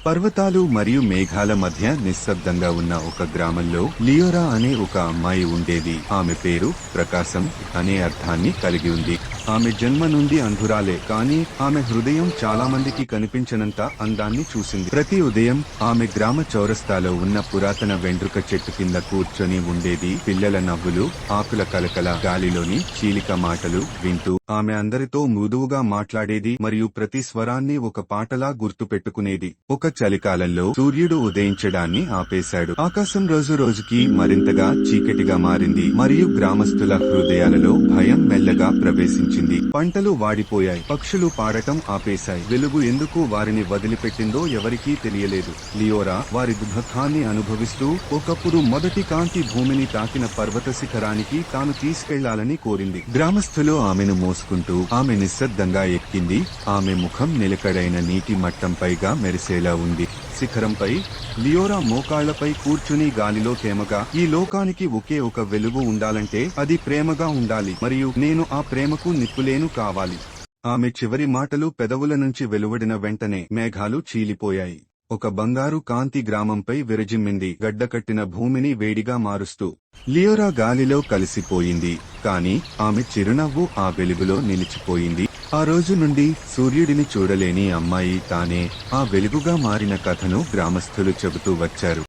పర్వతాలు మరియు మేఘాల మధ్య నిశ్శబ్దంగా ఉన్న ఒక గ్రామంలో లియోరా అనే ఒక అమ్మాయి ఉండేది. ఆమె పేరు ప్రకాశం అనే అర్థాన్ని కలిగి ఉంది. ఆమె జన్మ నుండి అంధురాలే, కానీ ఆమె హృదయం చాలా మందికి కనిపించనంత అందాన్ని చూసింది. ప్రతి ఉదయం ఆమె గ్రామ చౌరస్తాలో ఉన్న పురాతన వెండ్రుక చెట్టు కింద కూర్చొని ఉండేది. పిల్లల నవ్వులు, ఆకుల కలకల, గాలిలోని చీలిక మాటలు వింటూ ఆమె అందరితో మృదువుగా మాట్లాడేది మరియు ప్రతి స్వరాన్ని ఒక పాటలా గుర్తుపెట్టుకునేది. ఒక చలికాలంలో సూర్యుడు ఉదయించడాన్ని ఆపేశాడు. ఆకాశం రోజు రోజుకి మరింతగా చీకటిగా మారింది మరియు గ్రామస్తుల హృదయాలలో భయం మెల్లగా ప్రవేశించింది. పంటలు వాడిపోయాయి, పక్షులు పాడటం ఆపేశాయి. వెలుగు ఎందుకు వారిని వదిలిపెట్టిందో ఎవరికీ తెలియలేదు. లియోరా వారి దుఃఖాన్ని అనుభవిస్తూ ఒకప్పుడు మొదటి కాంతి భూమిని తాకిన పర్వత శిఖరానికి తాను తీసుకెళ్లాలని కోరింది. గ్రామస్తులు ఆమెను మోసుకుంటూ ఆమె నిశ్శబ్దంగా ఎక్కింది. ఆమె ముఖం నిలకడైన నీటి మట్టంపైగా మెరిసేలా ఉంది. శిఖరంపై లియోరా మోకాళ్లపై కూర్చుని గాలిలో తేమగా, ఈ లోకానికి ఒకే ఒక వెలుగు ఉండాలంటే అది ప్రేమగా ఉండాలి, మరియు నేను ఆ ప్రేమకు నిప్పులేను కావాలి. ఆమె చివరి మాటలు పెదవుల నుంచి వెలువడిన వెంటనే మేఘాలు చీలిపోయాయి. ఒక బంగారు కాంతి గ్రామంపై విరజిమ్మింది, గడ్డకట్టిన భూమిని వేడిగా మారుస్తూ. లియోరా గాలిలో కలిసిపోయింది, కాని ఆమె చిరునవ్వు ఆ వెలుగులో నిలిచిపోయింది. ఆ రోజు నుండి సూర్యుడిని చూడలేని అమ్మాయి తానే ఆ వెలుగుగా మారిన కథను గ్రామస్తులు చెబుతూ వచ్చారు.